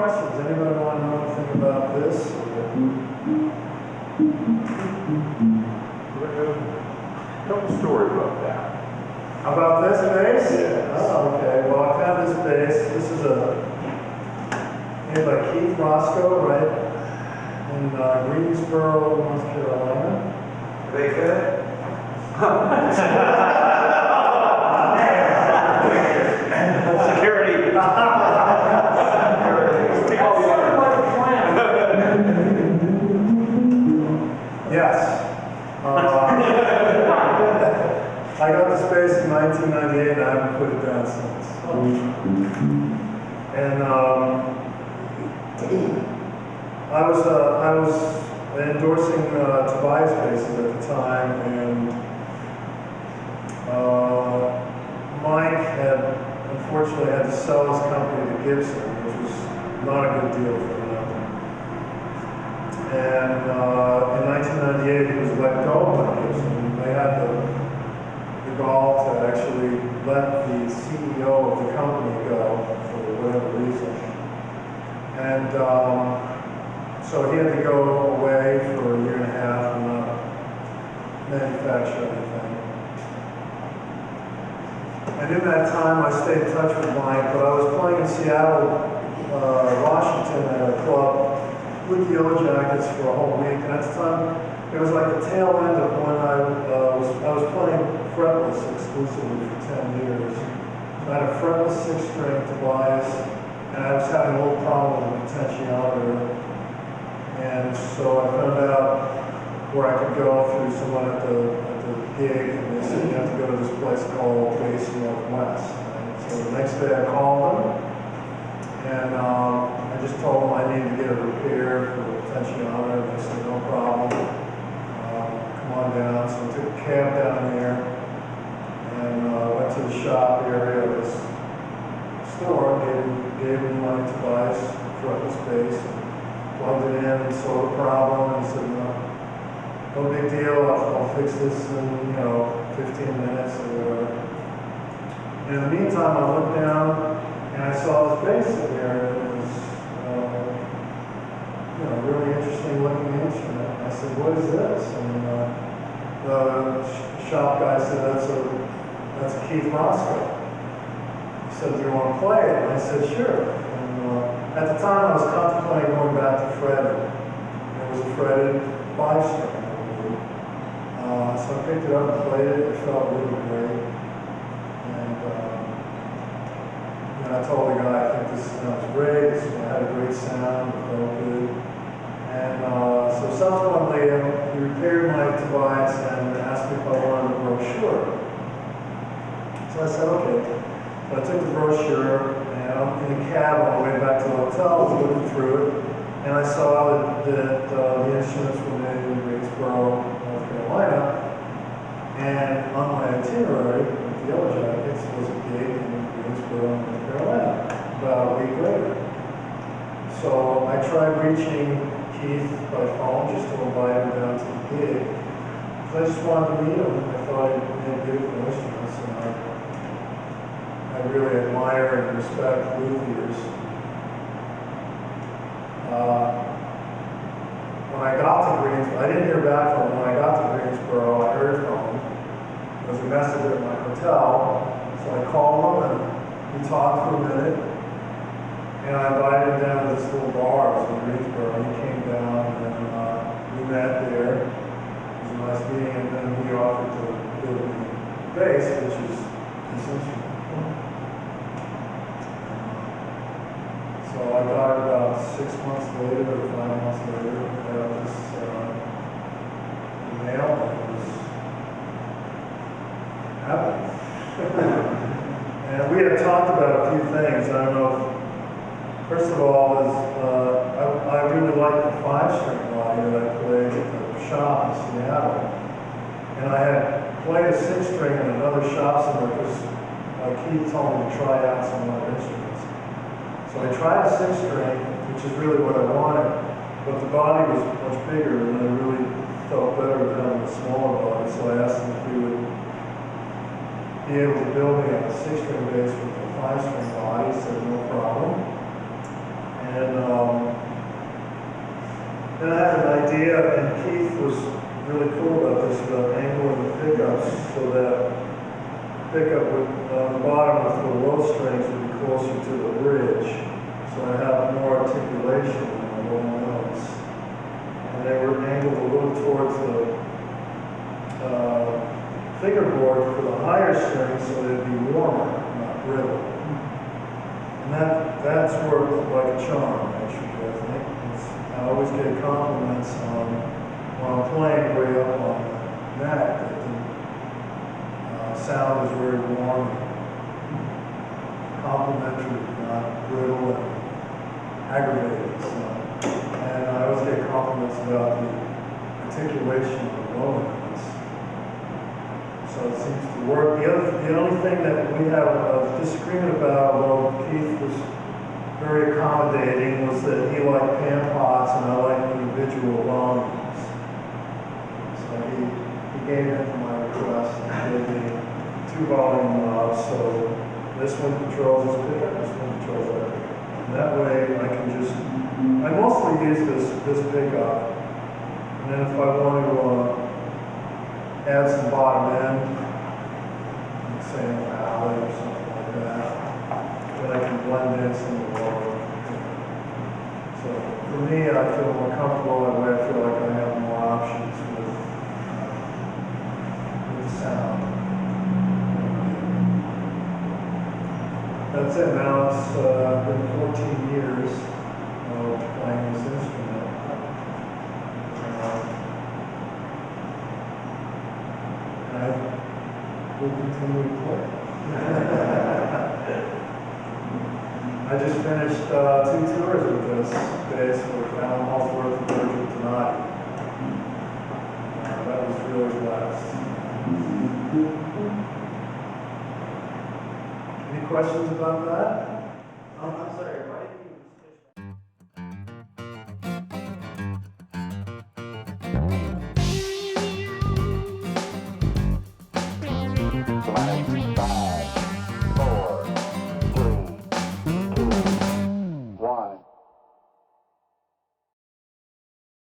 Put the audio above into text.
questions? Anybody want to know anything about this? Tell a story about that. About this bass? Yes. Oh, okay. Well, I've had this bass. This is made by Keith Roscoe, right? In Greensboro, North Carolina. Are they good? Security. Yes. I got this bass in 1998 and I haven't put it down since. And I was endorsing Tobias basses at the time, and Mike had unfortunately had to sell his company to Gibson, which was not a good deal for him. And in 1998 he was let go by Gibson. They had the gall to actually let the CEO of the company go for whatever reason. And so he had to go away for a year and a half and not manufacture anything. And in that time I stayed in touch with Mike, but I was playing in Seattle, Washington at a club with the Yellow Jackets for a whole week. And at the time, it was like the tail end of when I was playing fretless exclusively for 10 years. I had a fretless 6-string Tobias, and I was having a little problem with the potentiometer. And so I found out where I could go through someone at the gig, and they said you have to go to this place called Bass Northwest. And so the next day I called them, and I just told them I needed to get a repair for the potentiometer, and they said no problem. Come on down. So I took a cab down there and went to the shop area of this store, gave him my Tobias fretless bass, plugged it in and saw the problem, and he said, no big deal, I'll fix this in 15 minutes or whatever. And in the meantime, I looked down and I saw this bass in there, and it was a really interesting looking instrument. I said, what is this? And the shop guy said, that's a Keith Roscoe. He said, do you want to play it? And I said, sure. And at the time, I was contemplating going back to fretted. It was a fretted 5-string. So I picked it up and played it. It felt really great. And I told the guy, I think this sounds great. It had a great sound. It felt good. And so subsequently, he repaired my Tobias and asked me if I wanted a brochure. So I said, okay. So I took the brochure, and I'm in the cab on the way back to the hotel. I was looking through it, and I saw that the instruments were made in Greensboro, North Carolina. And on my itinerary with the Yellow Jackets was a gig in Greensboro, North Carolina, about a week later. So I tried reaching Keith by phone just to invite him down to the gig. So I just wanted to meet him. I thought he made beautiful instruments, and I really admire and respect luthiers. When I got to Greensboro, I didn't hear back from him. When I got to Greensboro, I heard from him. There was a message at my hotel, so I called him and we talked for a minute. And I invited him down to this little bar. It was in Greensboro. He came down and we met there. It was a nice meeting, and then he offered to build me a bass, which is this instrument. So I got it about 6 months later or 5 months later. I got this email, and it was happening. And we had talked about a few things. I don't know if, first of all, I really liked the 5-string body that I played at the shop in Seattle. And I had played a 6-string in another shop somewhere because Keith told me to try out some other instruments. So I tried a 6-string, which is really what I wanted, but the body was much bigger, and I really felt better with having a smaller body. So I asked him if he would be able to build me a 6-string bass with a 5-string body. He said no problem. And then I had an idea, and Keith was really cool about this, about angling the pickups so that pickup would, on the bottom with the low strings would be closer to the bridge. So I have more articulation on the low notes. And they were angled a little towards the fingerboard for the higher strings so they'd be warmer, not brittle. And that's worked like a charm, actually, I think. I always get compliments on when I'm playing way up on the neck that the sound is very warm, complimentary, not brittle and aggravated. So. And I always get compliments about the articulation of the low notes. So it seems to work. The only thing that we have a disagreement about, although Keith was very accommodating, was that he liked pan pots and I like individual volumes. So he gave in to my request and gave me 2 volume knobs. So this one controls this pickup, this one controls that pickup. And that way I can just, I mostly use this pickup. And then if I want to add some bottom end, like say an alley or something like that, then I can blend in some of the lower. So for me, I feel more comfortable that way. I feel like I have more options with the sound. That's it. Now it's been 14 years of playing this instrument. I will continue to play. I just finished 2 tours with this bass with Alan Hallsworth and Virgil tonight. That was really blessed. Any questions about that? I'm sorry.